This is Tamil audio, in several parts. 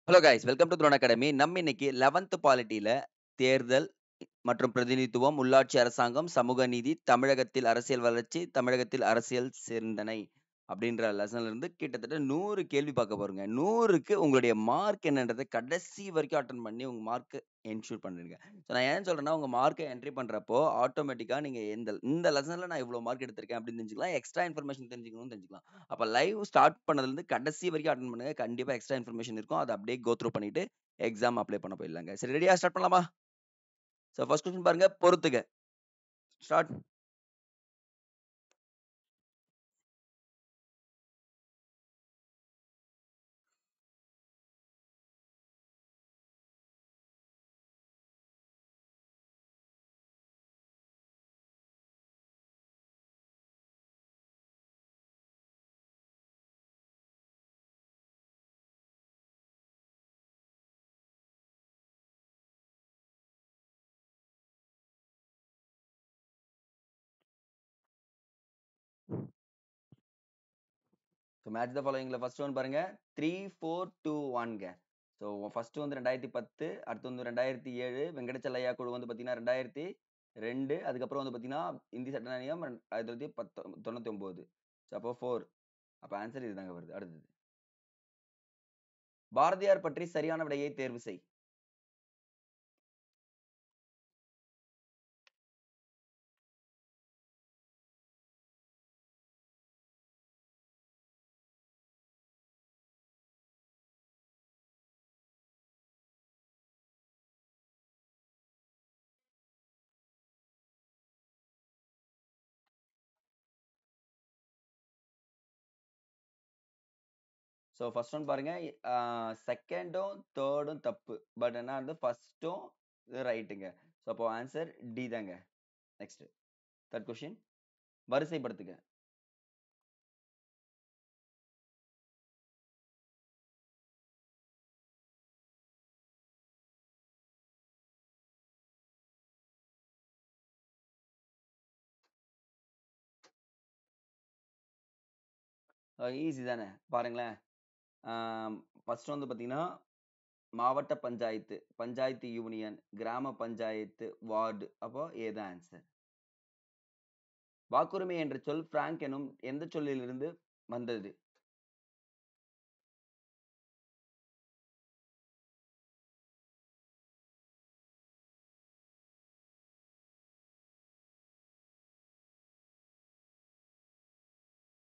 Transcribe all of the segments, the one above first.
Hello guys welcome to Throne Academy. நம்ம இன்னைக்கு 11th பாலிட்டியில தேர்தல் மற்றும் பிரதிநிதித்துவம், உள்ளாட்சி அரசாங்கம், சமூக நீதி, தமிழகத்தில் அரசியல் வளர்ச்சி, தமிழகத்தில் அரசியல் சிந்தனை அப்படின்ற லெசன்ல இருந்து கிட்டத்தட்ட 100 கேள்வி பார்க்க போறோங்க. 100க்கு உங்களுடைய மார்க் என்னன்றத கடைசி வரைக்கும் அட்டெண்ட் பண்ணி உங்க மார்க் என்ஷூர் பண்ணிடுங்க. ஸோ நான் ஏன் சொல்றேன்னா, உங்க மார்க்க என்ட்ரி பண்றப்போ ஆட்டோமேட்டிக்கா நீங்க இந்த லெசன்ல நான் இவ்வளோ மார்க் எடுத்திருக்கேன் அப்படின்னு தெரிஞ்சுக்கலாம். எக்ஸ்ட்ரா இன்ஃபர்மேஷன் தெரிஞ்சுக்கணும்னு தெரிஞ்சுக்கலாம். அப்ப லைவ் ஸ்டார்ட் பண்ணதுலருந்து கடைசி வரைக்கும் அட்டெண்ட் பண்ணுங்க. கண்டிப்பா எக்ஸ்ட்ரா இன்ஃபர்மேஷன் இருக்கும். அத அப்படியே கோ த்ரூ பண்ணிட்டு எக்ஸாம் அப்ளை பண்ண போயிடலாங்க. சரி ரெடியா ஸ்டார்ட் பண்ணலாமா? ஸோ ஃபர்ஸ்ட் கொஸ்டின் பாருங்க. பொறுத்துக. ஸ்டார்ட். ஸோ மேட்ச் த ஃபாலோயிங்ல ஃபர்ஸ்ட் ஒன் பாருங்க. 3, 4, 2, 1ங்க. ஸோ ஃபர்ஸ்ட் வந்து 2010, அடுத்து வந்து 2007, வெங்கடச்செல்லையா குழு வந்து பார்த்தீங்கன்னா 2002, அதுக்கப்புறம் வந்து பார்த்தீங்கன்னா இந்தி சட்ட நிலையம் 1999. ஸோ அப்போ 4. அப்போ ஆன்சர் இதுதாங்க வருது. அடுத்தது. பாரதியார் பற்றி சரியான விடையை தேர்வு செய். ஸோ ஃபர்ஸ்ட் ஒன் பாருங்க. செகண்டும் தேர்டும் தப்பு. பட் என்ன வந்து ஃபர்ஸ்ட்டும் ரைட்டுங்க. ஸோ அப்போ ஆன்சர் டி தாங்க. Next third question. வரிசைப்படுத்துக. ஈஸி தானே பாருங்களேன். ஃபர்ஸ்ட் வந்து பார்த்தீங்கன்னா மாவட்ட பஞ்சாயத்து, பஞ்சாயத்து யூனியன், கிராம பஞ்சாயத்து, வார்டு. அப்போ ஏ தான் ஆன்சர். வாக்குரிமை என்ற சொல் பிராங்க் எனும் எந்த சொல்லிலிருந்து வந்தது?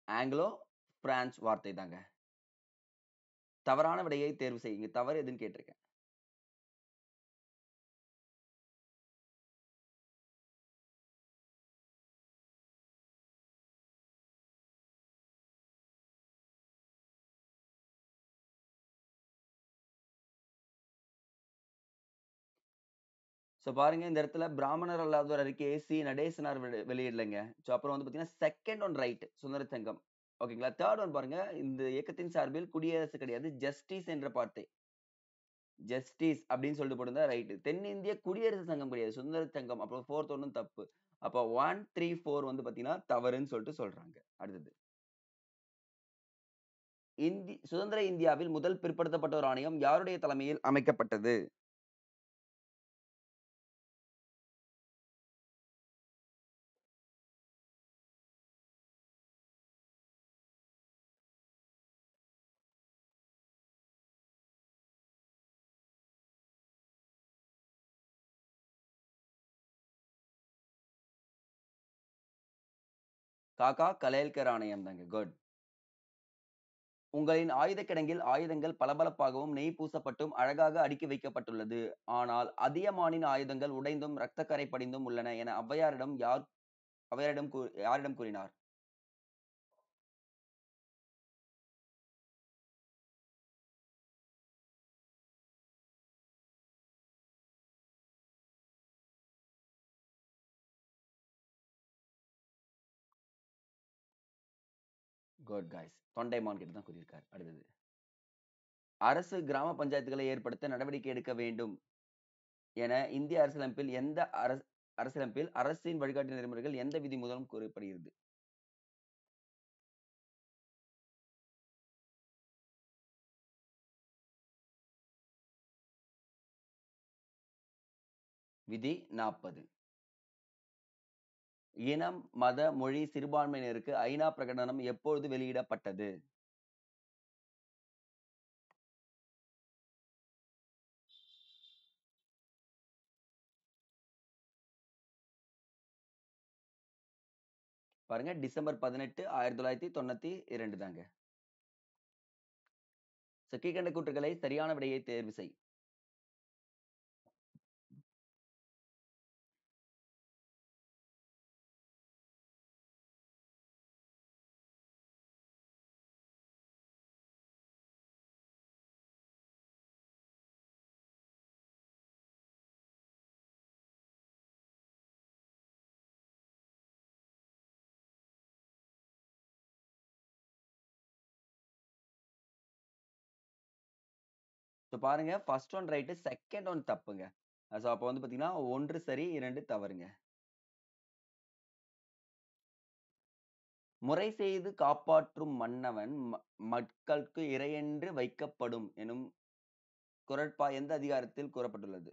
ஆங்கிலோ பிரான்ச் வார்த்தை தாங்க. தவறான விடையை தேர்வு செய். இங்க தவறு எதுன்னு கேட்டிருக்கேன். ஸோ பாருங்க, இந்த இடத்துல பிராமணர் அல்லாதோர் அறிக்கையை சி நடேசனார் வெளியிடலைங்க. ஸோ அப்புறம் வந்து பார்த்தீங்கன்னா செகண்ட் ஒன் ரைட் சுதந்திர சங்கம். ஓகேங்களா. தேர்ட் ஒன் பாருங்க. இந்த இயக்கத்தின் சார்பில் குடியரசு கிடையாது, ஜஸ்டிஸ் என்ற வார்த்தை. ஜஸ்டிஸ் அப்படின்னு சொல்லிட்டு போட்டிருந்தா ரைட். தென்னிந்திய குடியரசு சங்கம் கிடையாது, சுதந்திர சங்கம். அப்புறம் ஃபோர்த் ஒன்னும் தப்பு. அப்போ 1, 3, 4 வந்து பாத்தீங்கன்னா தவறுன்னு சொல்லிட்டு சொல்றாங்க. அடுத்தது. சுதந்திர இந்தியாவில் முதல் பிற்படுத்தப்பட்டோர் ஆணையம் யாருடைய தலைமையில் அமைக்கப்பட்டது? காக்கா கலேல்கர் ஆணையம் தாங்க. குட். உங்களின் ஆயுத கிடங்கில் ஆயுதங்கள் பளபளப்பாகவும் நெய் பூசப்பட்டும் அழகாக அடுக்கி வைக்கப்பட்டுள்ளது. ஆனால் அதியமானின் ஆயுதங்கள் உடைந்தும் இரத்தக்கறை படிந்தும் உள்ளன என யாரிடம் கூறினார்? Good guys. தொண்டைமான் கிட்ட தான் கூறியிருக்கார். அடுத்தது. அரசு கிராம பஞ்சாயத்துகளை ஏற்படுத்த நடவடிக்கை எடுக்க வேண்டும் என இந்திய அரசியலமைப்பில் அரசியலமைப்பில் அரசின் வழிகாட்டு நெறிமுறைகள் எந்த விதி மூலம் கூறப்படுகிறது? விதி 40. இனம், மத, மொழி சிறுபான்மையினருக்கு ஐநா பிரகடனம் எப்பொழுது வெளியிடப்பட்டது? பாருங்க டிசம்பர் 18, 1992 தாங்க. கீழ்க்கண்ட கூற்றுகளை சரியான விடையை தேர்வு செய். பாருங்க first one right, second one தப்புங்க. அப்ப வந்து பாத்தீங்கன்னா 1 சரி, 2 தவறுங்க. முறை செய்து காப்பாற்றும் மன்னவன் மக்களுக்கு இறையென்று வைக்கப்படும் எனும் குறட்பா எந்த அதிகாரத்தில் கூறப்பட்டுள்ளது?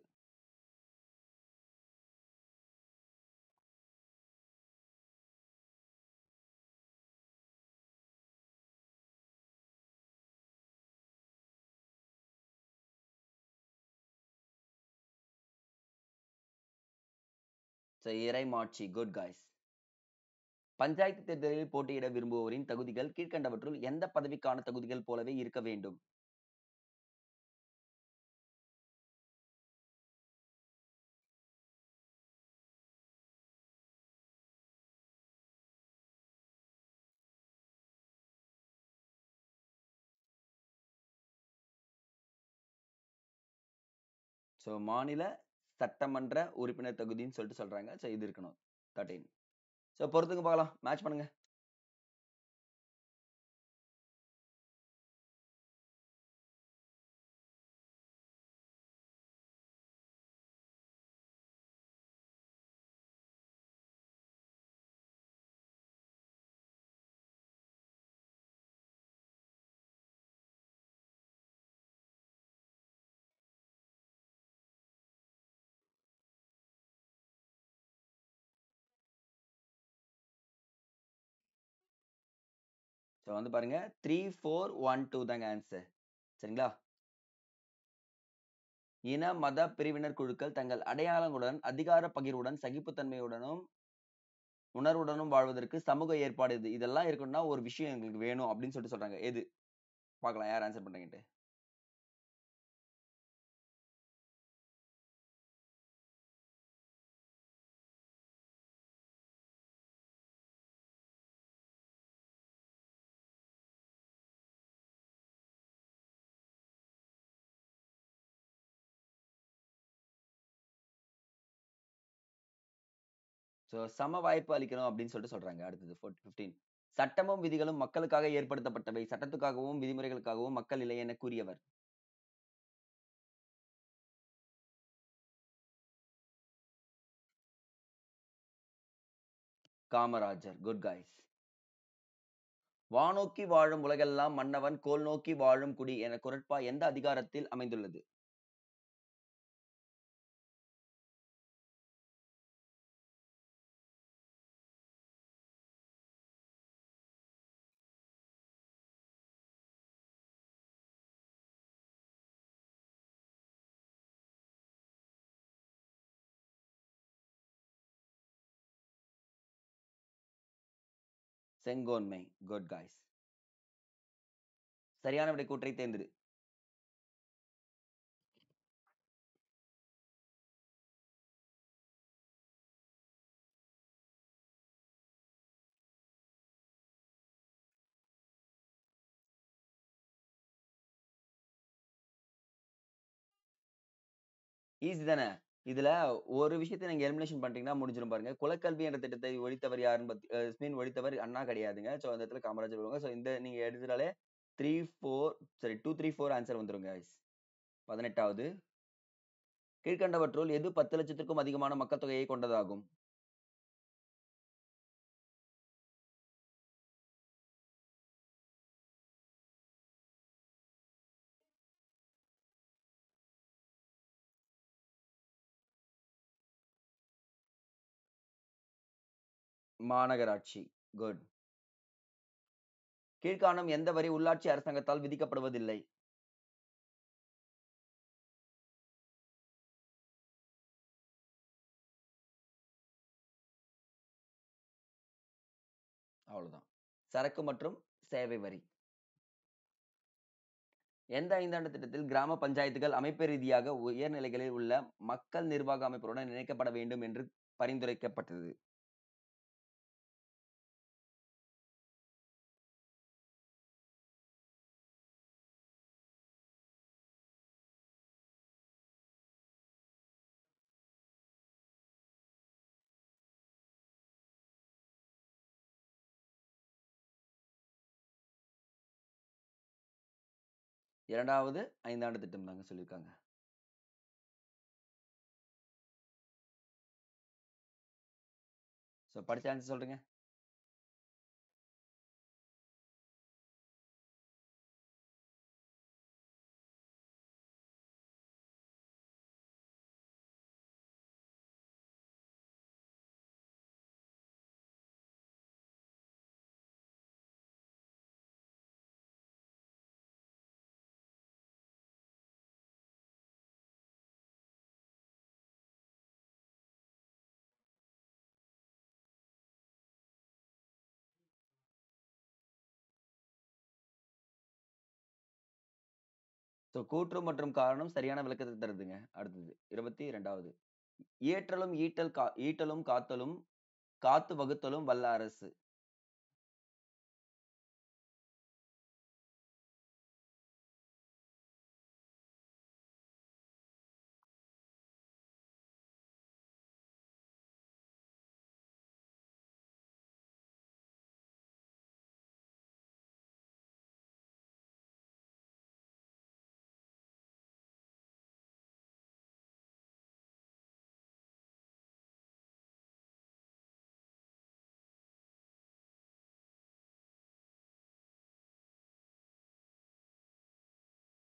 இறைமாட்சி. Good guys. பஞ்சாயத்து தேர்தலில் போட்டியிட விரும்புவோரின் தகுதிகள் கீழ்க்கண்டவற்றுள் எந்த பதவிக்கான தகுதிகள் போலவே இருக்க வேண்டும்? மாநில சட்டமன்ற உறுப்பினர் தகுதின்னு சொல்லிட்டு சொல்றாங்க. இது இருக்கணும். 13. பொறுத்துங்க பார்க்கலாம். மேட்ச் பண்ணுங்க. வந்து பாருங்க 3, 4, 1, 2 தாங்க ஆன்சர். சரிங்களா? இன, மத பிரிவினர் குழுக்கள் தங்கள் அடையாளங்களுடன், அதிகார பகிர்வுடன், சகிப்புத்தன்மையுடனும், உணர்வுடனும் வாழ்வதற்கு சமூக ஏற்பாடு இது. இதெல்லாம் இருக்கணும்னா ஒரு விஷயம் எங்களுக்கு வேணும் அப்படின்னு சொல்லிட்டு சொல்றாங்க. எது? பார்க்கலாம் யார் ஆன்சர் பண்றீங்கன்ட்டு. சம வாய்ப்பு அளிக்கணும் அப்படின்னு சொல்லிட்டு சொல்றாங்க. அடுத்தது 15. சட்டமும் விதிகளும் மக்களுக்காக ஏற்படுத்தப்பட்டவை. சட்டத்துக்காகவும் விதிமுறைகளுக்காகவும் மக்கள் இல்லை என கூறியவர். காமராஜர். Good guys. வானோக்கி வாழும் உலகெல்லாம் மன்னவன் கோல் நோக்கி வாழும் குடி என குறட்பா எந்த அதிகாரத்தில் அமைந்துள்ளது? செங்கோன்மை. Good guys. சரியான விடை கூற்றை தேர்ந்தெடு. ஈஸி தானே. இதுல ஒரு விஷயத்த நீங்க எலிமினேஷன் பண்ணிட்டீங்கன்னா முடிஞ்சிரும் பாருங்க. குலக்கல்வி என்ற திட்டத்தை ஒழித்தவர் யாருன்னு ஒழித்தவர் அண்ணா கிடையாதுங்க. அந்த இடத்துல காமராஜர் வருவாங்க. இந்த நீங்க எடுத்துட்டாலே 3, 4 சரி 2, 3, 4 ஆன்சர் வந்துரும் guys. 18வது. கீழ்க்கண்டவற்றுள் எது 10 லட்சத்திற்கும் அதிகமான மக்கள் தொகையை கொண்டதாகும்? மாநகராட்சி. குட். கீழ்காணும் எந்த வரி உள்ளாட்சி அரசாங்கத்தால் விதிக்கப்படுவதில்லை? அவ்வளவுதான். சரக்கு மற்றும் சேவை வரி. எந்த 5 ஆண்டு திட்டத்தில் கிராம பஞ்சாயத்துகள் அமைப்பு ரீதியாக உயர் நிலைகளில் உள்ள மக்கள் நிர்வாக அமைப்புடன் இணைக்கப்பட வேண்டும் என்று பரிந்துரைக்கப்பட்டது? இரண்டாவது 5 ஆண்டு திட்டம் தாங்க சொல்லியிருக்காங்க. சோ படிச்ச ஆன்சர் சொல்றீங்க. சோ கூற்று மற்றும் காரணம் சரியான விளக்கத்தை தருதுங்க. அடுத்தது 22வது. இயற்றலும் ஈட்டலும் காத்தலும் காத்து வகுத்தலும் வல்ல அரசு.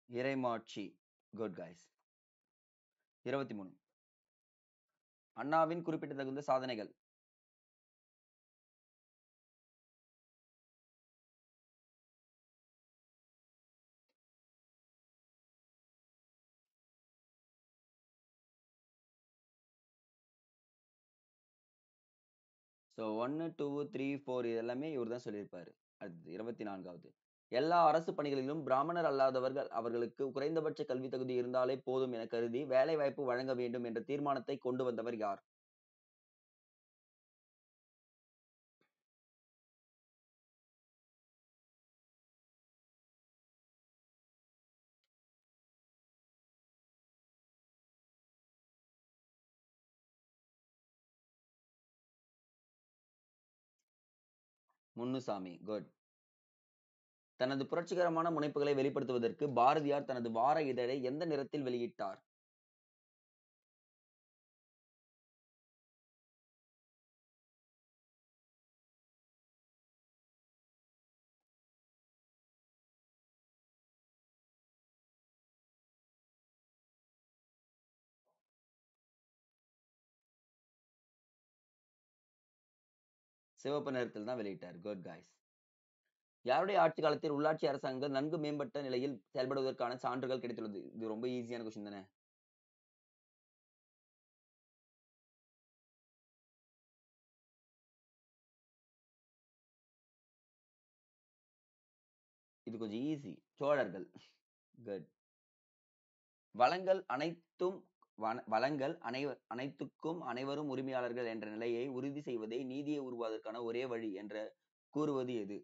இறைமாட்சி. Good guys. 23. அண்ணாவின் குறிப்பிடத்தகுந்த சாதனைகள். சோ 1, 2, 3, 4 இது எல்லாமே இவர் தான் சொல்லியிருப்பாரு. அடுத்தது 24வது. எல்லா அரசு பணிகளிலும் பிராமணர் அல்லாதவர்கள் அவர்களுக்கு குறைந்தபட்ச கல்வி தகுதி இருந்தாலே போதும் என கருதி வேலை வாய்ப்பு வழங்க வேண்டும் என்ற தீர்மானத்தை கொண்டு வந்தவர் யார்? முன்னுசாமி. குட். தனது புரட்சிகரமான முனைப்புகளை வெளிப்படுத்துவதற்கு பாரதியார் தனது வார இதழை எந்த நிறத்தில் வெளியிட்டார்? சிவப்பு நிறத்தில் தான் வெளியிட்டார். Good guys. யாருடைய ஆட்சி காலத்தில் உள்ளாட்சி அரசாங்கம் நன்கு மேம்பட்ட நிலையில் செயல்படுவதற்கான சான்றுகள் கிடைத்துள்ளது? இது ரொம்ப ஈஸியான கொஸ்டின் தானே. இது கொஞ்சம் ஈஸி. சோழர்கள். குட். வளங்கள் அனைத்தும் வளங்கள் அனைத்துக்கும் அனைவரும் உரிமையாளர்கள் என்ற நிலையை உறுதி செய்வதே நீதியை உருவாவதற்கான ஒரே வழி என்ற கூறுவது எது?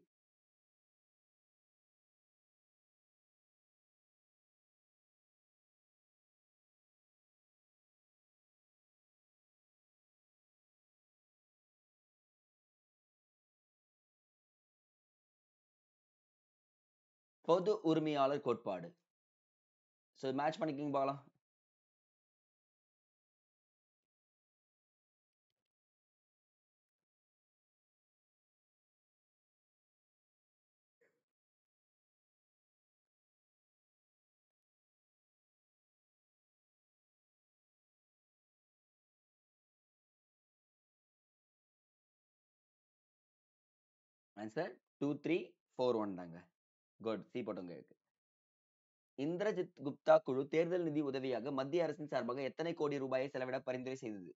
பொது உரிமையாளர் கோட்பாடு. சோ மேட்ச் பண்ணிக்கிங்க பார்க்கலாம். ஆன்சர் 2341 தாங்க. குட். சி போட்டுங்க. இந்திரஜித் குப்தா குழு தேர்தல் நிதி உதவியாக மத்திய அரசின் சார்பாக எத்தனை கோடி ரூபாயை செலவிட பரிந்துரை செய்தது?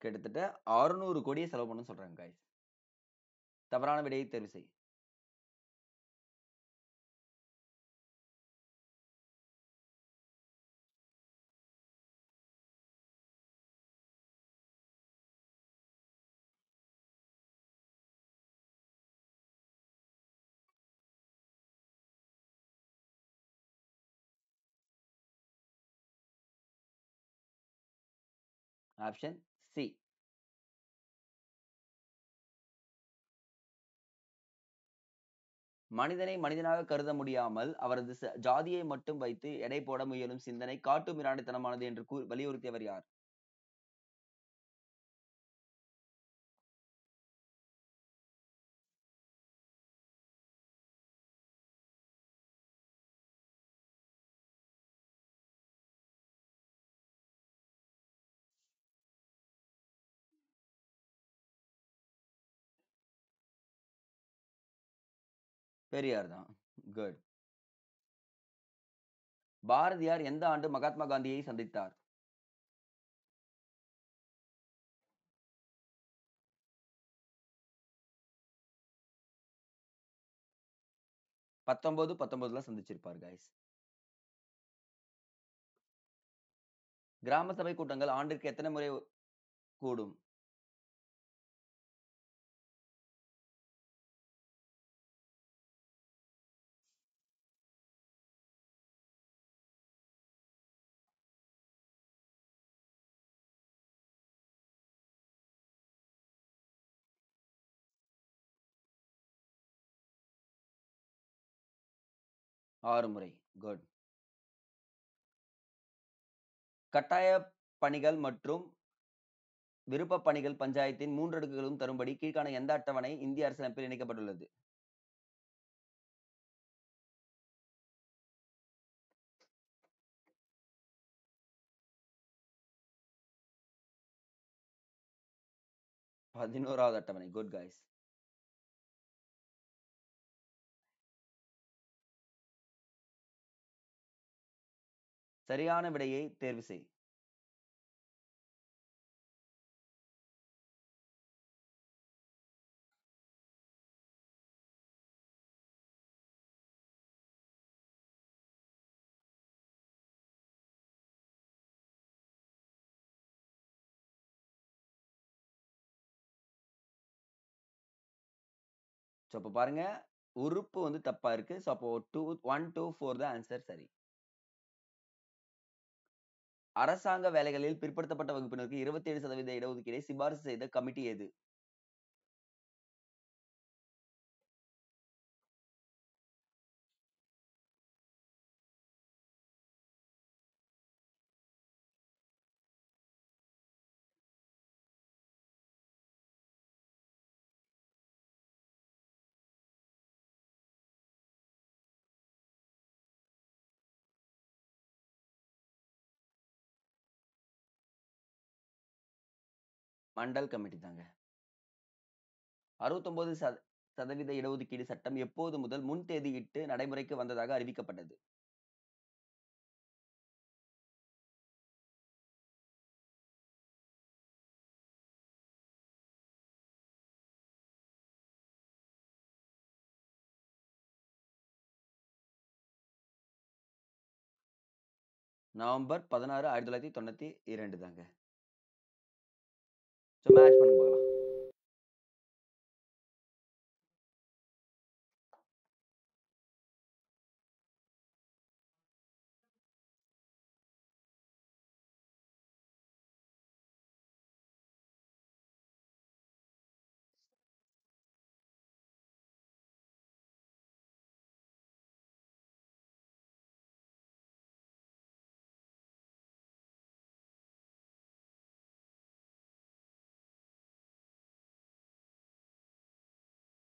கிட்டத்தட்ட 600 கோடியை செலவு பண்ண சொல்றாங்க guys. தவறான விடையை தேர்வு செய். Option C. மனிதனை மனிதனாக கருத முடியாமல் அவரது ஜாதியை மட்டும் வைத்து எடை போட முயலும் சிந்தனை காட்டு மிராண்டித்தனமானது என்று வலியுறுத்தியவர் யார்? பெரியார் தான். குட். பாரதியார் எந்த ஆண்டு மகாத்மா காந்தியை சந்தித்தார்? 1919ல சந்திச்சிருப்பார் guys. கிராம சபை கூட்டங்கள் ஆண்டிற்கு எத்தனை முறை கூடும்? 6 முறை. குட். கட்டாய பணிகள் மற்றும் விருப்ப பணிகள் பஞ்சாயத்தின் 3 அடுக்குகளும் தரும்படி கீழ்காண எந்த அட்டவணை இந்திய அரசியலமைப்பில் இணைக்கப்பட்டுள்ளது? பதினோராவது அட்டவணை. Good guys. சரியான விடையை தேர்வு செய். சோ அப்ப பாருங்க, உறுப்பு வந்து தப்பா இருக்கு. சோ அப்போ 1, 2, 4 தான் ஆன்சர் சரி. அரசாங்க வேலைகளில் பிற்படுத்தப்பட்ட வகுப்பினருக்கு 27% இடஒதுக்கீடை சிபாரிசு செய்த கமிட்டி எது? மண்டல் கமிட்டி தாங்க. 69% இடஒதுக்கீடு சட்டம் எப்போது முதல் முன் தேதியிட்டு நடைமுறைக்கு வந்ததாக அறிவிக்கப்பட்டது? நவம்பர் 16, 1992 தாங்க. சோ மேட்ச் பண்ணுங்க பார்க்கலாம்.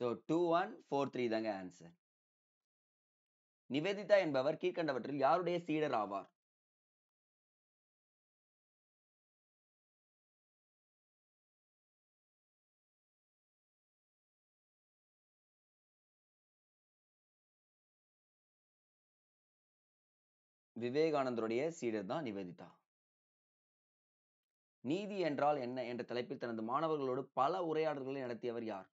ஸோ 2143 தாங்க ஆன்சர். நிவேதிதா என்பவர் கீழ்க்கண்டவற்றில் யாருடைய சீடர் ஆவார்? விவேகானந்தருடைய சீடர் தான் நிவேதிதா. நீதி என்றால் என்ன என்ற தலைப்பில் தனது மாணவர்களோடு பல உரையாடல்களை நடத்தியவர் யார்?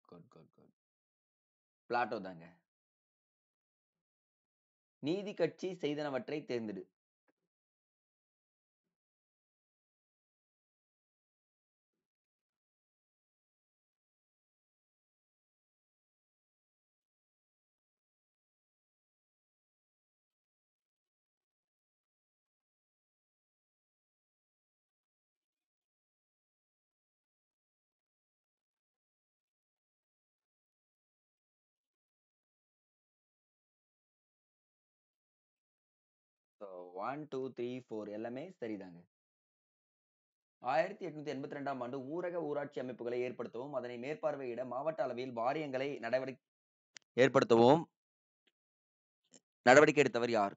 Good good good. பிளாட்டோ தாங்க. நீதி கட்சி செய்தனவற்றை தேர்ந்தெடு. ஸோ 1 2 3 4 எல்லாமே சரிதாங்க. 1882ஆம் ஆண்டு ஊரக ஊராட்சி அமைப்புகளை ஏற்படுத்தவும் அதனை மேற்பார்வையிட மாவட்ட அளவில் வாரியங்களை ஏற்படுத்தவும் நடவடிக்கை எடுத்தவர் யார்?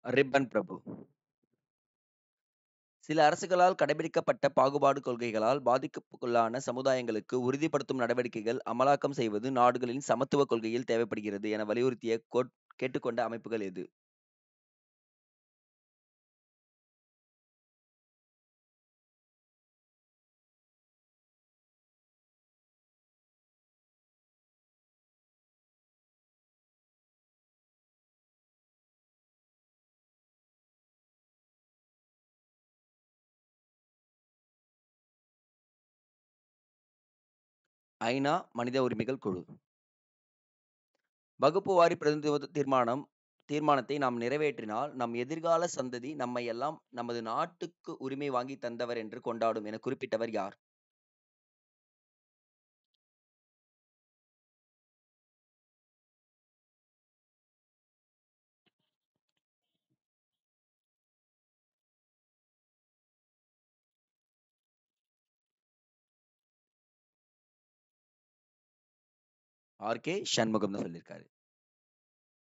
ரிப்பன் பிரபு. சில அரசுகளால் கடைபிடிக்கப்பட்ட பாகுபாடு கொள்கைகளால் பாதிப்புக்குள்ளான சமுதாயங்களுக்கு உறுதிப்படுத்தும் நடவடிக்கைகள் அமலாக்கம் செய்வது நாடுகளின் சமத்துவ கொள்கையில் தேவைப்படுகிறது என வலியுறுத்திய கேட்டுக்கொண்ட அமைப்புகள் எது? ஐநா மனித உரிமைகள் குழு. வகுப்பு வாரி பிரதிநிதித்துவ தீர்மானத்தை நாம் நிறைவேற்றினால் நம் எதிர்கால சந்ததி நம்மை எல்லாம் நமது நாட்டுக்கு உரிமை வாங்கி தந்தவர் என்று கொண்டாடும் என குறிப்பிட்டவர் யார்? ஆர்.கே. சண்முகம் தான் சொல்லியிருக்காரு.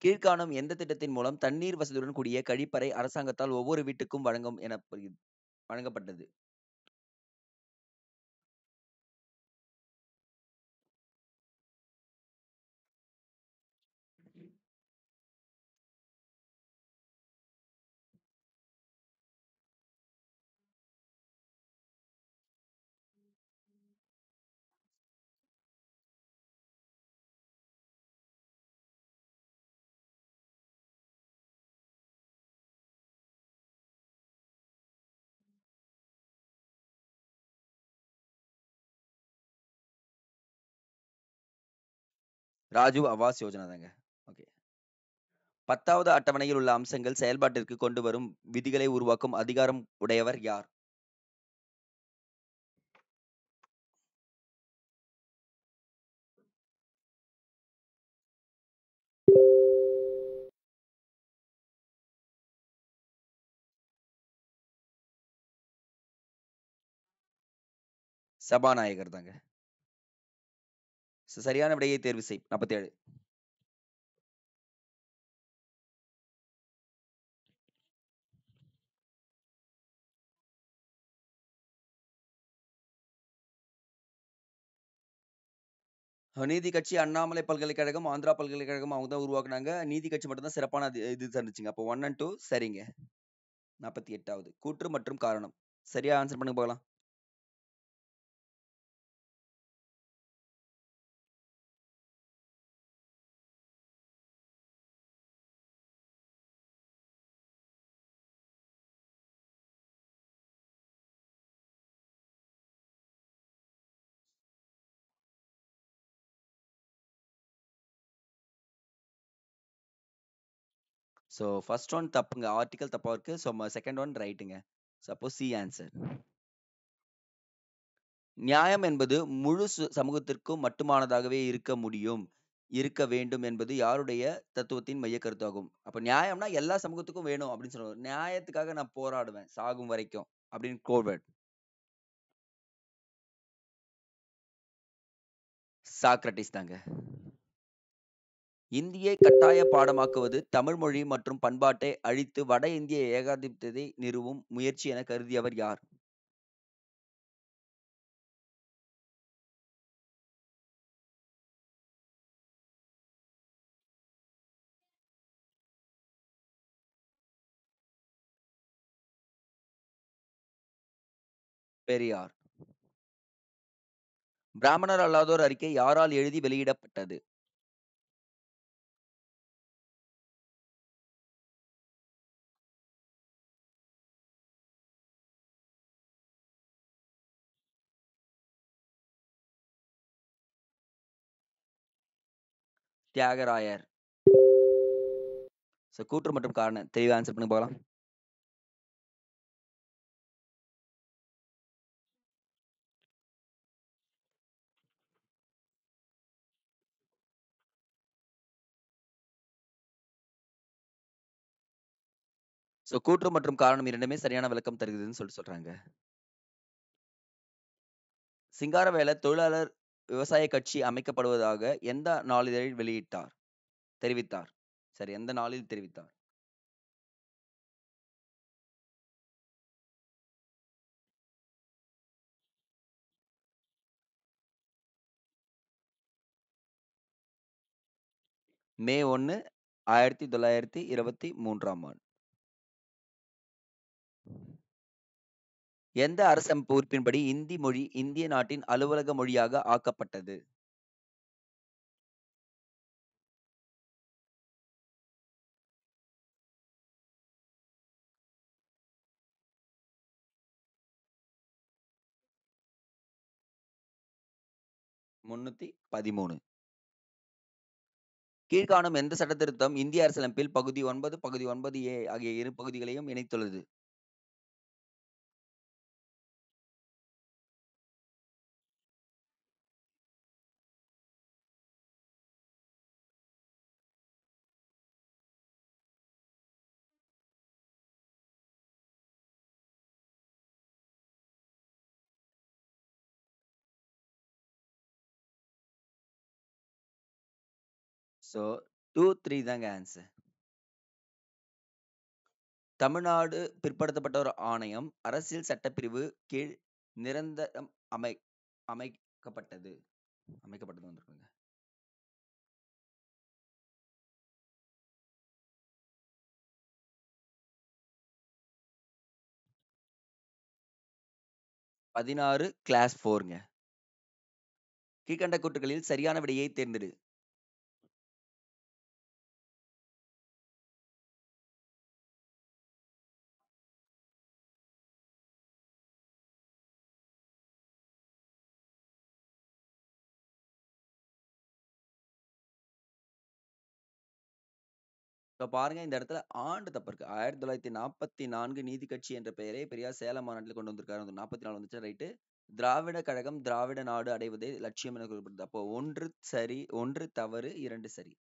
கீழ்காணும் எந்த திட்டத்தின் மூலம் தண்ணீர் வசதியுடன் கூடிய கழிப்பறை அரசாங்கத்தால் ஒவ்வொரு வீட்டுக்கும் வழங்கப்பட்டது? ராஜீவ் ஆவாஸ் யோஜனா தாங்க. ஓகே. 10வது அட்டவணையில் உள்ள அம்சங்கள் செயல்பாட்டிற்கு கொண்டு வரும் விதிகளை உருவாக்கும் அதிகாரம் உடையவர் யார்? சபாநாயகர் தாங்க. சரியான விடையை தேர்வு செய். 47. நீதி கட்சி அண்ணாமலை பல்கலைக்கழகம், ஆந்திரா பல்கலைக்கழகம் அவங்க தான் உருவாக்குனாங்க. நீதி கட்சி மட்டும் தான் சிறப்பான இது தந்துச்சுங்க. அப்போ 1 and 2 சரிங்க. 48வது கூற்று மற்றும் காரணம். சரியா ஆன்சர் பண்ணுங்க பார்க்கலாம். ஸோ ஃபர்ஸ்ட் ஒன் தப்புங்க. ஆர்டிகல் தப்பா இருக்கு. ஸோ செகண்ட் ஒன் ரைட்டுங்க. சப்போ சி ஆன்சர். நியாயம் என்பது முழு சமூகத்திற்கும் மட்டுமானதாகவே இருக்க வேண்டும் என்பது யாருடைய தத்துவத்தின் மைய கருத்தாகும். அப்ப நியாயம்னா எல்லா சமூகத்துக்கும் வேணும் அப்படின்னு சொல்லுவாங்க. நியாயத்துக்காக நான் போராடுவேன் சாகும் வரைக்கும் அப்படின்னு கோட்வேர்ட். சாக்ரட்டிஸ் தாங்க. இந்தியை கட்டாய பாடமாக்குவது தமிழ் மொழி மற்றும் பண்பாட்டை அழித்து வட இந்திய ஏகாதிபத்தியத்தை நிறுவும் முயற்சி என கருதியவர் யார்? பெரியார். பிராமணர் அல்லாதோர் அறிக்கை யாரால் எழுதி வெளியிடப்பட்டது? தியாகராயர். ஸோ கூற்று மற்றும் காரணம் தெளிவா ஆன்சர் பண்ணி போகலாம். ஸோ கூற்று மற்றும் காரணம் இரண்டுமே சரியான விளக்கம் தருகிறதுன்னு சொல்றாங்க. சிங்காரவேலர் தொழிலாளர் விவசாய கட்சி அமைக்கப்படுவதாக எந்த நாளிதழில் தெரிவித்தார்? சரி, எந்த நாளில் தெரிவித்தார்? மே 1, 1923ஆம் ஆண்டு. எந்த அரசமைப்பு உறுப்பின்படி இந்தி மொழி இந்திய நாட்டின் அலுவலக மொழியாக ஆக்கப்பட்டது? முன்னூத்தி 13. கீழ்காணும் எந்த சட்ட திருத்தம் இந்திய அரசியலமைப்பில் பகுதி 9, பகுதி 9A ஆகிய இரு பகுதிகளையும் இணைத்துள்ளது? ஸோ 2, 3 தாங்க ஆன்சர். தமிழ்நாடு பிற்படுத்தப்பட்டோர் ஆணையம் அரசியல் சட்டப்பிரிவு கீழ் நிரந்தரம் அமைக்கப்பட்டது. வந்திருக்குங்க. 16 கிளாஸ் 4ங்க. கீழ்கண்ட கூற்றுகளில் சரியான விடையை தேர்ந்தெடு. இப்ப பாருங்க, இந்த இடத்துல ஆண்டு தப்பு இருக்கு. 1944 நீதி கட்சி என்ற பெயரை பெரியார் சேலம் மாநாட்டில் கொண்டு வந்திருக்காரு. 44 வந்துச்சு, ரைட்டு. திராவிட கழகம் திராவிட நாடு அடைவதே லட்சியம் என குறிப்பிட்டது. அப்போ 1 சரி, 1 தவறு, 2 சரி.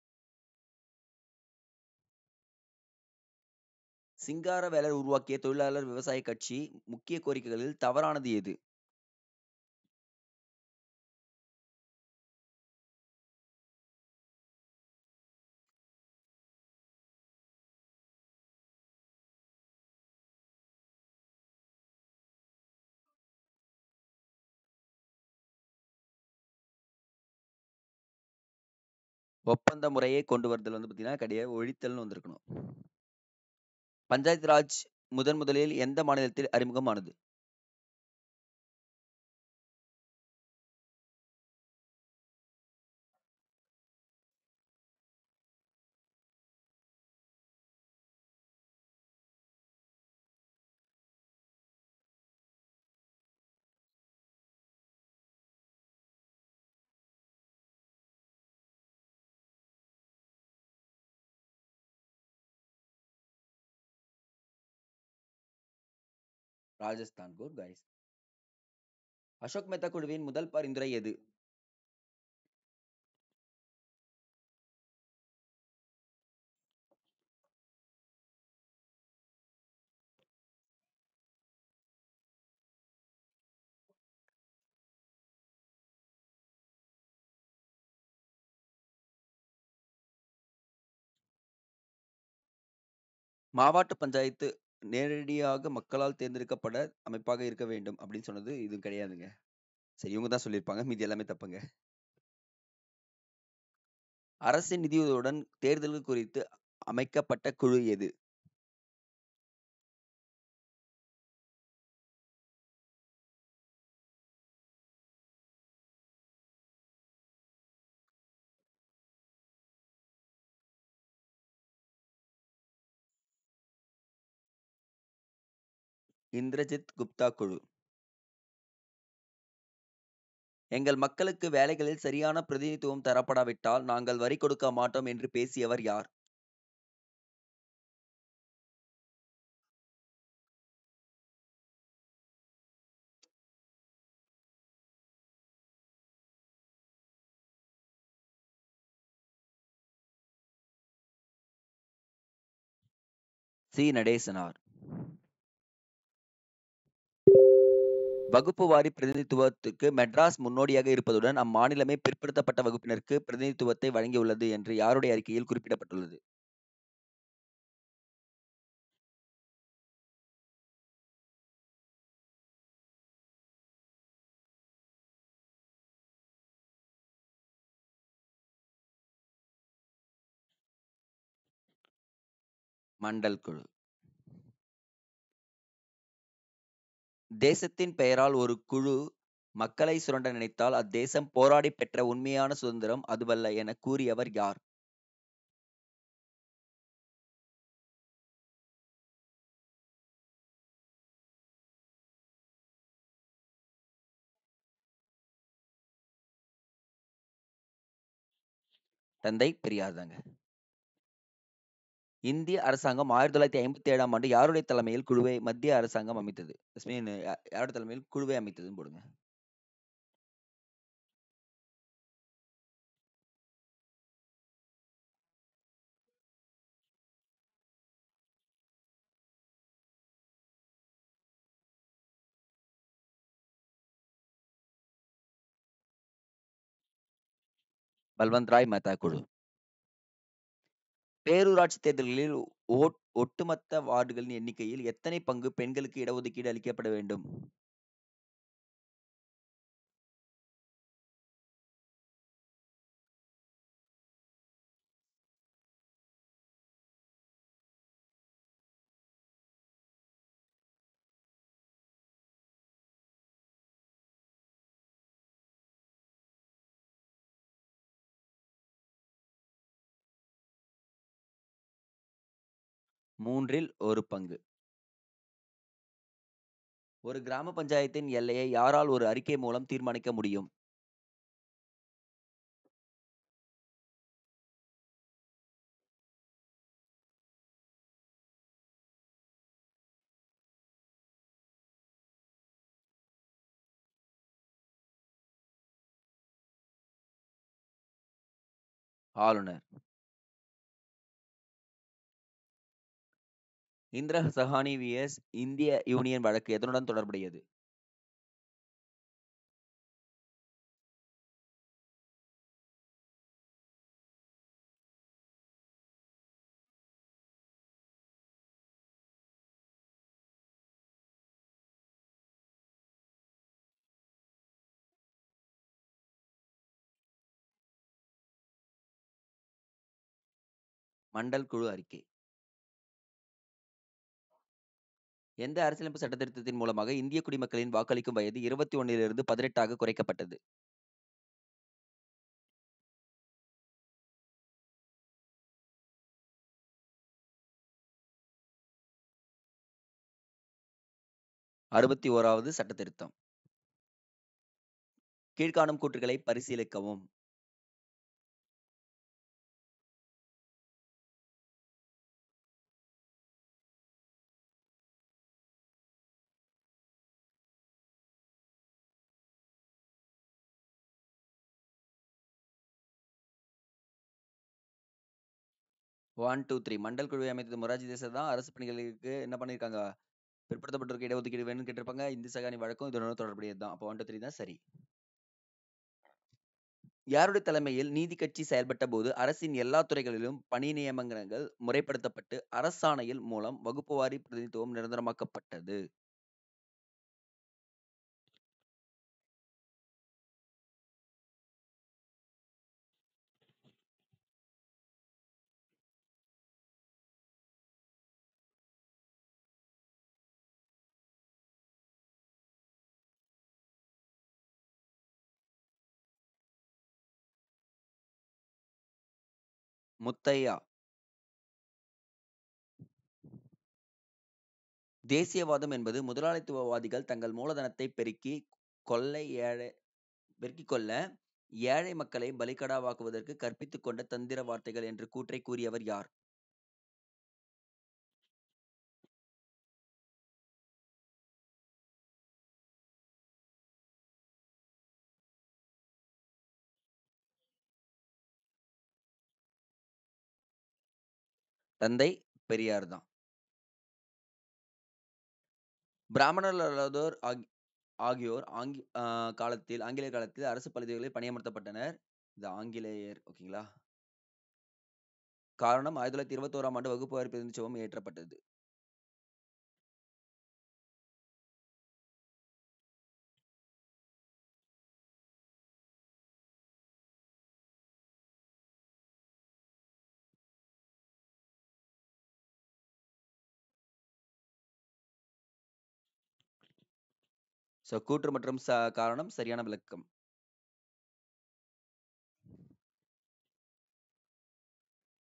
சிங்காரவேலர் உருவாக்கிய தொழிலாளர் விவசாய கட்சி முக்கிய கோரிக்கைகளில் தவறானது எது? ஒப்பந்த முறையை கொண்டு வருதல் பாத்தீங்கன்னா கிடையாது, ஒழித்தல்னு வந்திருக்கணும். பஞ்சாயத்து ராஜ் முதலில் எந்த மாநிலத்தில் அறிமுகமானது? ராஜஸ்தான். Good guys. அசோக் மெத்தா குழுவின் முதல் பரிந்துரை எது? மாவட்ட பஞ்சாயத்து நேரடியாக மக்களால் தேர்ந்தெடுக்கப்பட அமைப்பாக இருக்க வேண்டும் அப்படின்னு சொன்னது இது கிடையாதுங்க. சரி, இவங்க தான் சொல்லியிருப்பாங்க. மீதி எல்லாமே தப்புங்க. அரசின் நிதியுதவியுடன் தேர்தல்கள் குறித்து அமைக்கப்பட்ட குழு எது? இந்திரஜித் குப்தா குழு. எங்கள் மக்களுக்கு வேலைகளில் சரியான பிரதிநிதித்துவம் தரப்படாவிட்டால் நாங்கள் வரி கொடுக்க மாட்டோம் என்று பேசியவர் யார்? சி நடேசனார். வகுப்பு வாரி பிரதிநிதித்துவத்துக்கு மெட்ராஸ் முன்னோடியாக இருப்பதுடன் அம்மாநிலமே பிற்படுத்தப்பட்ட வகுப்பினருக்கு பிரதிநிதித்துவத்தை வழங்கியுள்ளது என்று யாருடைய அறிக்கையில் குறிப்பிடப்பட்டுள்ளது? மண்டல் குழு. தேசத்தின் பெயரால் ஒரு குழு மக்களை சுரண்ட நினைத்தால் அத்தேசம் போராடி பெற்ற உண்மையான சுதந்திரம் அதுவல்ல என கூறியவர் யார்? தந்தை பெரியார் தாங்க. இந்திய அரசாங்கம் 1957ஆம் ஆண்டு யாருடைய தலைமையில் குழுவை மத்திய அரசாங்கம் அமைத்தது? யாருடைய தலைமையில் குழுவை அமைத்ததுன்னு போடுங்க. பல்வந்த் ராய் மெஹ்தா குழு. பேரூராட்சி தேர்தல்களில் ஒட்டுமொத்த வார்டுகளின் எண்ணிக்கையில் எத்தனை பங்கு பெண்களுக்கு இடஒதுக்கீடு அளிக்கப்பட வேண்டும்? மூன்றில் ஒரு பங்கு. ஒரு கிராம பஞ்சாயத்தின் எல்லையை யாரால் ஒரு அறிக்கை மூலம் தீர்மானிக்க முடியும்? ஆளுநர். இந்திரா சஹானி விஎஸ் இந்திய யூனியன் வழக்கு எதனுடன் தொடர்புடையது? மண்டல் குழு அறிக்கை. எந்த அரசியலமைப்பு சட்டத்திருத்தத்தின் மூலமாக இந்திய குடிமக்களின் வாக்களிக்கும் வயது 21 18 குறைக்கப்பட்டது? அறுபத்தி ஓராவது சட்ட திருத்தம். கீழ்காணும் கூற்றுகளை பரிசீலிக்கவும். 1, 2, 3 மண்டல் குழுவை அமைத்தது மொரார்ஜி தேசாய் தான். அரசு பணிகளுக்கு என்ன பண்ணியிருக்காங்க? பிற்படுத்தப்பட்டோருக்கு இடஒதுக்கீடு வேணும்னு கேட்டிருப்பாங்க. இந்து சகானி வழக்கும் இதனோட தொடர்புடையது தான். அப்போ 1, 2, 3 தான் சரி. யாருடைய தலைமையில் நீதி கட்சி செயல்பட்ட போது அரசின் எல்லா துறைகளிலும் பணி நியமனங்கள் முறைப்படுத்தப்பட்டு அரசாணையில் மூலம் வகுப்புவாரி பிரதிநிதித்துவம் நிரந்தரமாக்கப்பட்டது? முத்தையா. தேசியவாதம் என்பது முதலாளித்துவவாதிகள் தங்கள் மூலதனத்தை கொள்ளை ஏழை பெருக்கிக் கொள்ள ஏழை மக்களை பலிகடாவாக்குவதற்கு கற்பித்துக் கொண்ட தந்திர வார்த்தைகள் என்று கூற்றை கூறியவர் யார்? தந்தை பெரியார் தான். பிராமணர்கள் அல்லாதோர் ஆகியோர் ஆங்கிலேயர் காலத்தில் அரசு பள்ளிகளில் பணியமர்த்தப்பட்டனர். இது ஆங்கிலேயர். ஓகேங்களா? காரணம் 1921ஆம் ஆண்டு வகுப்புவாரி பிரதிநிதித்துவம் இயற்றப்பட்டது. சோ கூற்று மற்றும் காரணம் சரியான விளக்கம்.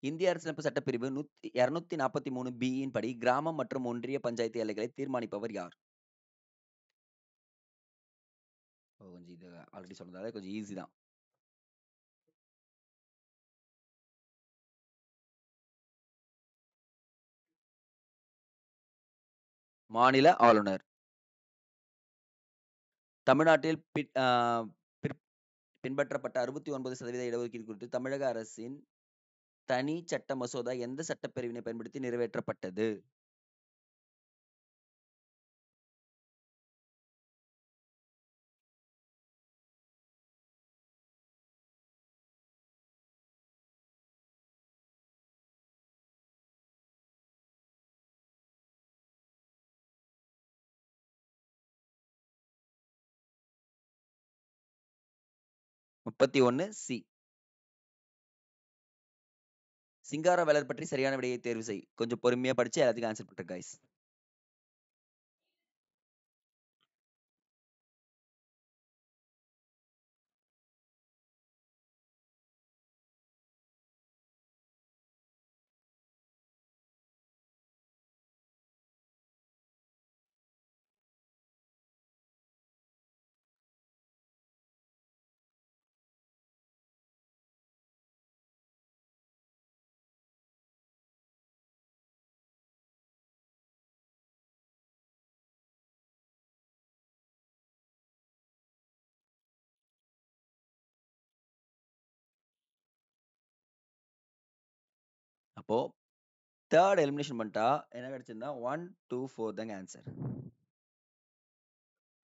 இந்திய அரசியலமைப்பு சட்டப்பிரிவு 243 இன் படி கிராமம் மற்றும் ஒன்றிய பஞ்சாயத்து எல்லைகளை தீர்மானிப்பவர் யார்? கொஞ்சம் இது ஆல்ரெடி சொன்னதால கொஞ்சம் ஈஸி தான். மாநில ஆளுநர். தமிழ்நாட்டில் பின்பற்றப்பட்ட 69% இடஒதுக்கீடு குறித்து தமிழக அரசின் தனி சட்ட மசோதா எந்த சட்டப்பிரிவினை பயன்படுத்தி நிறைவேற்றப்பட்டது? முப்பத்தி ஒன்னு சி. சிங்காரவேலர் பற்றி சரியான விடையை தேர்வு செய். கொஞ்சம் பொறுமையா படிச்சு எல்லாத்துக்கும் ஆன்சர் பண்ற கைஸ். அப்போ தேர்ட் எலிமினேஷன் பண்ணிட்டா என்ன கிடைச்சிருந்தா 1, 2, 4 தாங்க ஆன்சர்.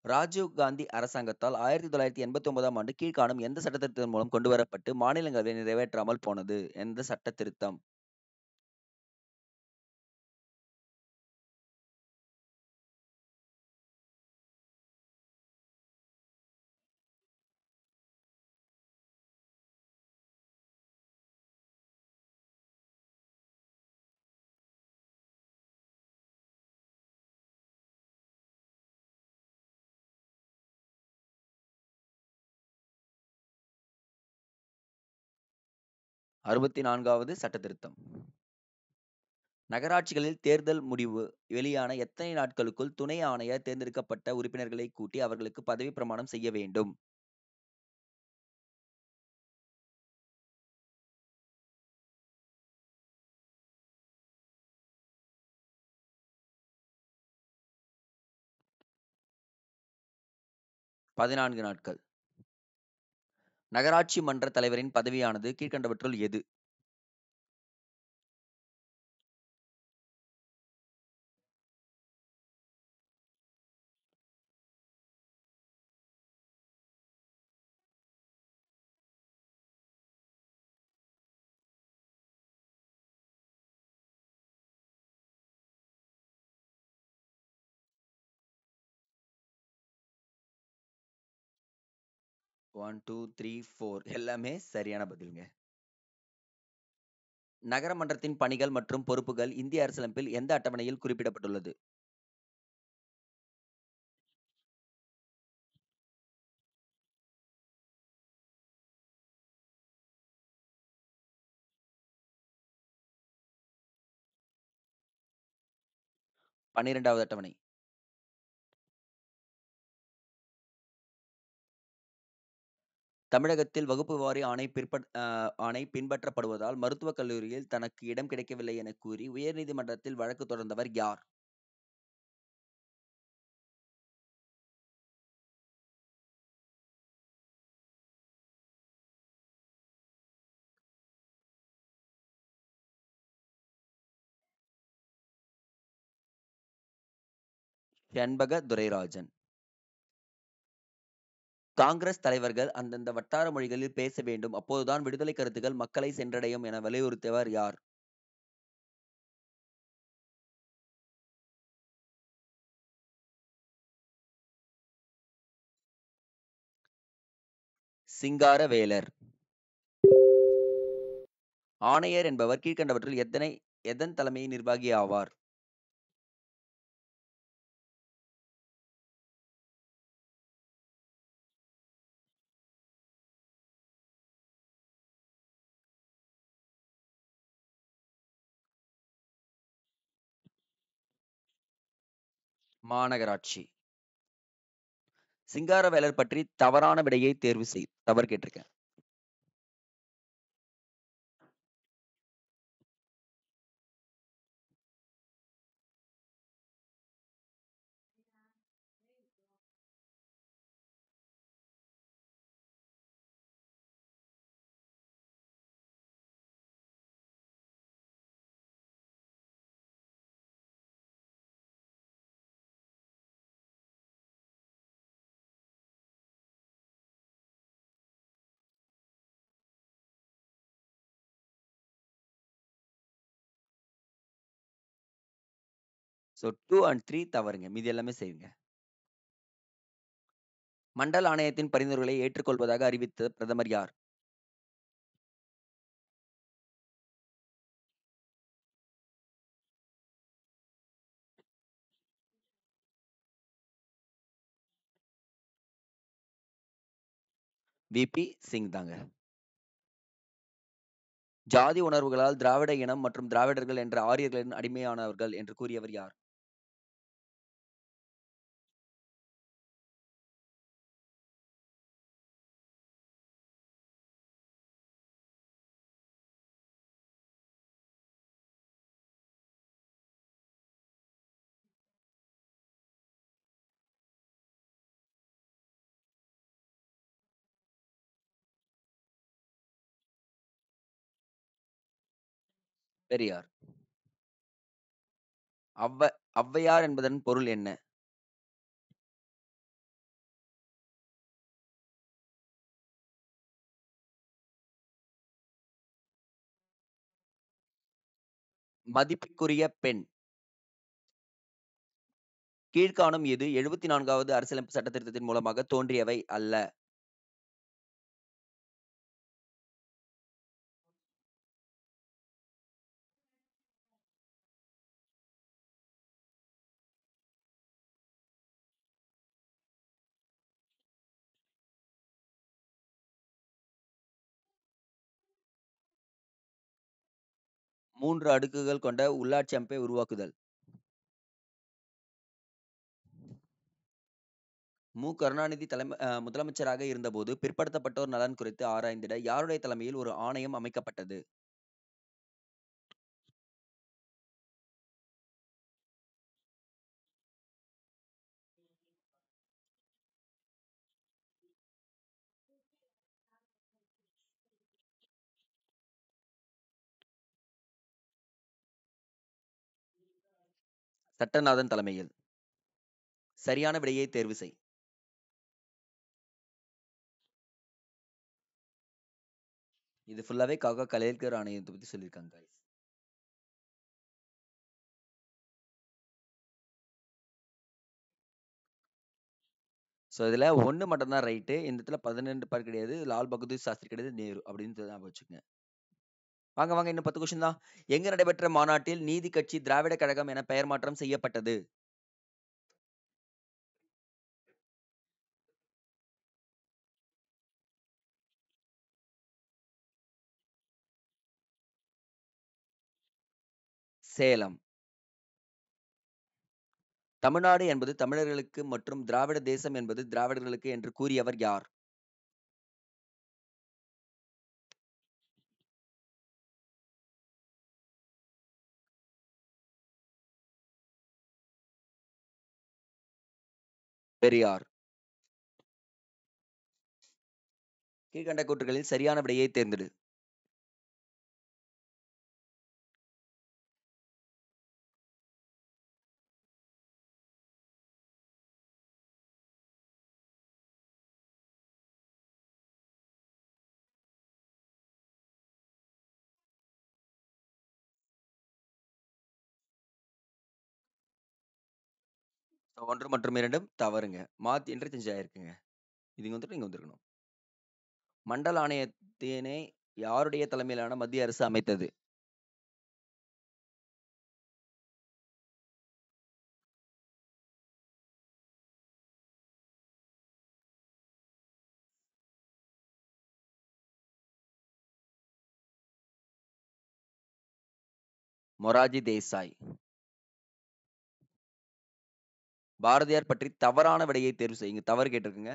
ராஜீவ் காந்தி அரசாங்கத்தால் 1989ஆம் ஆண்டு கீழ்காணும் எந்த சட்ட திருத்தத்தின் மூலம் கொண்டு வரப்பட்டு மாநிலங்களவை நிறைவேற்றாமல் போனது? எந்த சட்ட திருத்தம்? அறுபத்தி நான்காவது சட்ட திருத்தம். நகராட்சிகளில் தேர்தல் முடிவு வெளியான எத்தனை நாட்களுக்குள் துணை ஆணையர் தேர்ந்தெடுக்கப்பட்ட உறுப்பினர்களை கூட்டி அவர்களுக்கு பதவி பிரமாணம் செய்ய வேண்டும்? பதினான்கு நாட்கள். நகராட்சி மன்ற தலைவரின் பதவியானது கீழ்கண்டவற்றுள் எது? 1, 2, 3, 4 எல்லாமே சரியான பதில்ங்க. நகரமன்றத்தின் பணிகள் மற்றும் பொறுப்புகள் இந்திய அரசியலமைப்பில் எந்த அட்டவணையில் குறிப்பிடப்பட்டுள்ளது? 12வது அட்டவணை. தமிழகத்தில் வகுப்பு வாரி ஆணை பின்பற்றப்படுவதால் மருத்துவக் கல்லூரியில் தனக்கு இடம் கிடைக்கவில்லை எனக் கூறி உயர்நீதிமன்றத்தில் வழக்கு தொடர்ந்தவர் யார்? செண்பக துரைராஜன். காங்கிரஸ் தலைவர்கள் அந்தந்த வட்டார மொழிகளில் பேச வேண்டும். அப்போதுதான் விடுதலை கருத்துக்கள் மக்களை சென்றடையும் என வலியுறுத்தியவர் யார்? சிங்காரவேலர். ஆணையர் என்பவர் கீழ்க்கண்டவற்றுள் எதன் தலைமை நிர்வாகி ஆவார்? மாநகராட்சி. சிங்காரவேலர் பற்றி தவறான விடையை தேர்வு செய். தவறு கேட்டிருக்கேன். So 2 and 3 தவறுங்க. மீதி எல்லாமே சரிங்க. மண்டல் ஆணையத்தின் பரிந்துரைகளை ஏற்றுக்கொள்வதாக அறிவித்த பிரதமர் யார்? வி.பி. சிங் தாங்க. ஜாதி உணர்வுகளால் திராவிட இனம் மற்றும் திராவிடர்கள் என்ற ஆரியர்களின் அடிமையானவர்கள் என்று கூறியவர் யார்? பெரியார். ஔவையார் என்பதன் பொருள் என்ன? மதிப்புக்குரிய பெண். கீழ்காணும் எது 74வது அரசியலமைப்பு சட்டத்திருத்தத்தின் மூலமாக தோன்றியவை அல்ல? மூன்று அடுக்குகள் கொண்ட உள்ளாட்சி அமைப்பை உருவாக்குதல். கருணாநிதி முதலமைச்சராக இருந்தபோது பிற்படுத்தப்பட்டோர் நலன் குறித்து ஆராய்ந்திட யாருடைய தலைமையில் ஒரு ஆணையம் அமைக்கப்பட்டது? சட்டநாதன் தலைமையில். சரியான விடையை தேர்வு செய். இது ஃபுல்லாவே காக்கா கலேல்கர் ஆணையத்தை பத்தி சொல்லியிருக்காங்க guys. ஸோ இதுல 1 மட்டும் தான் ரைட்டு. இந்த இடத்துல 12 பேர் கிடையாது. லால் பகதூர் சாஸ்திரி கிடையாது. நேரு அப்படின்னு ஞாபகம் வச்சுக்கங்க. வாங்க, வாங்க. இன்னும் 10 கொஸ்டின் தான். எங்க நடைபெற்ற மாநாட்டில் நீதி கட்சி திராவிட கழகம் என பெயர் மாற்றம் செய்யப்பட்டது? சேலம். தமிழ்நாடு என்பது தமிழர்களுக்கு மற்றும் திராவிட தேசம் என்பது திராவிடர்களுக்கு என்று கூறியவர் யார்? பெரியார். கீழ்கண்ட கூற்றுகளில் சரியான விடையை தேர்ந்தெடு. So, 1 மற்றும் 2 தவறுங்க. மாத்தி இன்டர்சேஞ்ச் ஆயிருக்குங்க. இது இங்க வந்துட்டு இங்க வந்திருக்கணும். மண்டல் ஆணையத்தினை யாருடைய தலைமையிலான மத்திய அரசு அமைத்தது? மொராஜி தேசாய். பாரதியார் பற்றி தவறான விடையை தேர்வு செய்யுங்க. தவறு கேட்டிருக்குங்க.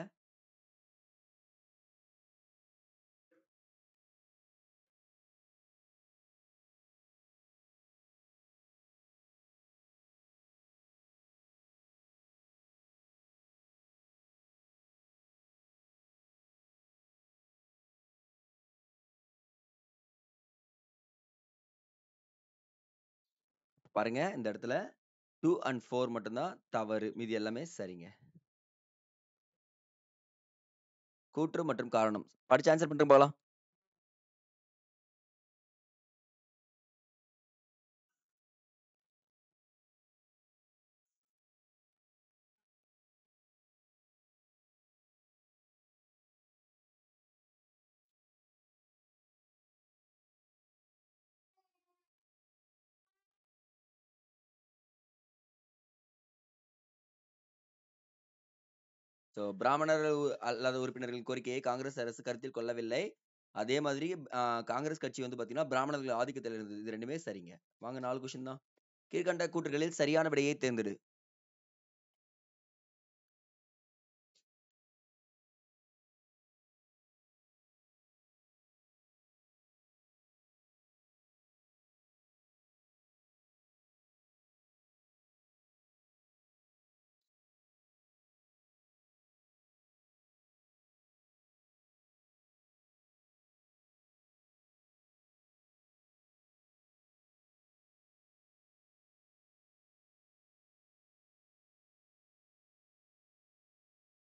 பாருங்க இந்த இடத்துல 2 அண்ட் 4 மட்டும் தான் தவறு. மீதி எல்லாமே சரிங்க. கூற்று மற்றும் காரணம். படிச்சு ஆன்சர் பண்ணிட்டு போகலாம். ஸோ பிராமணர்கள் அல்லாத உறுப்பினர்களின் கோரிக்கையை காங்கிரஸ் அரசு கருத்தில் கொள்ளவில்லை. அதே மாதிரி காங்கிரஸ் கட்சி வந்து பாத்தீங்கன்னா பிராமணர்கள் ஆதிக்கத்தில் இருந்தது. இது 2மே சரிங்க. வாங்க 4 கொஸ்டின் தான். கீழ்கண்ட கூற்றுகளில் சரியான விடையை தேர்ந்தெடு.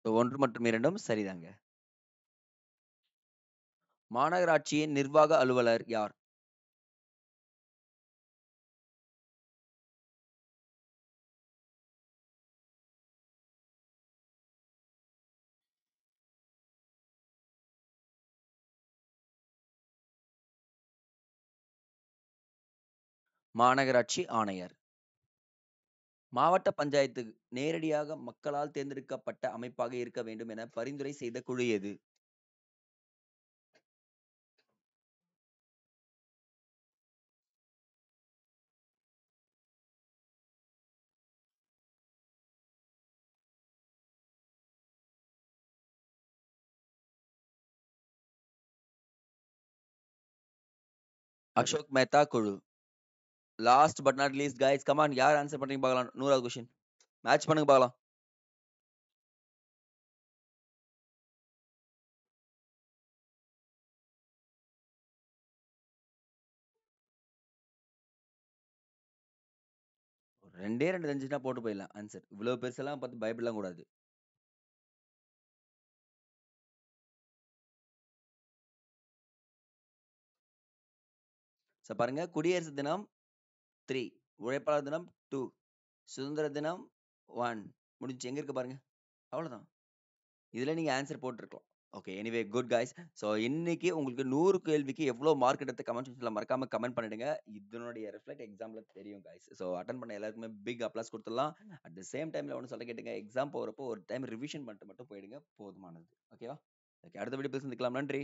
ஸோ 1 மற்றும் 2ம் சரிதாங்க. மாநகராட்சியின் நிர்வாக அலுவலர் யார்? மாநகராட்சி ஆணையர். மாவட்ட பஞ்சாயத்து நேரடியாக மக்களால் தேர்ந்தெடுக்கப்பட்ட அமைப்பாக இருக்க வேண்டும் என பரிந்துரை செய்த குழு எது? அசோக் மேத்தா குழு. Last but not least guys, come on, யார் ஆன்சர் பண்றீங்க பார்க்கலாம். 100வது கொஸ்டின் மேட்ச் பண்ணுங்க பார்க்கலாம். ரெண்டே 2 தெரிஞ்சுச்சுன்னா போட்டு போயிடலாம் ஆன்சர். இவ்வளவு பெருசெல்லாம் பார்த்து பயப்படலாம் கூடாது. ஸோ பாருங்க, குடியரசு தினம் 3, உழைப்பாளர் தினம் 2, சுதந்திர தினம் 1 முடிஞ்சு. எங்க இருக்கு பாருங்க, அவ்வளவுதான். இதுல நீங்க ஆன்சர் போட்டுருக்கலாம். Okay. Anyway good guys. So இன்னைக்கு உங்களுக்கு 100 கேள்விக்கு எவ்ளோ மார்க் எடுத்து கமெண்ட் செக்ஷன்ல மறக்காம கமெண்ட் பண்ணிடுங்க. இதனுடைய ரிஃப்ளெக்ட் எக்ஸாம்ல தெரியும் காய்ஸ். ஸோ அட்டெண்ட் பண்ண எல்லாருக்குமே பிக் அப்ளாஸ் குடுத்துடலாம். அட் த சேம் டைம்ல ஒண்ணு சொல்ல கேட்டுங்க. எக்ஸாம் போறப்போ ஒரு டைம் ரிவிஷன் பண்ணிட்டு மட்டும் போயிடுங்க. போதுமானது. ஓகேவா? ஓகே. அடுத்த வீடியோல சந்திக்கலாம். நன்றி.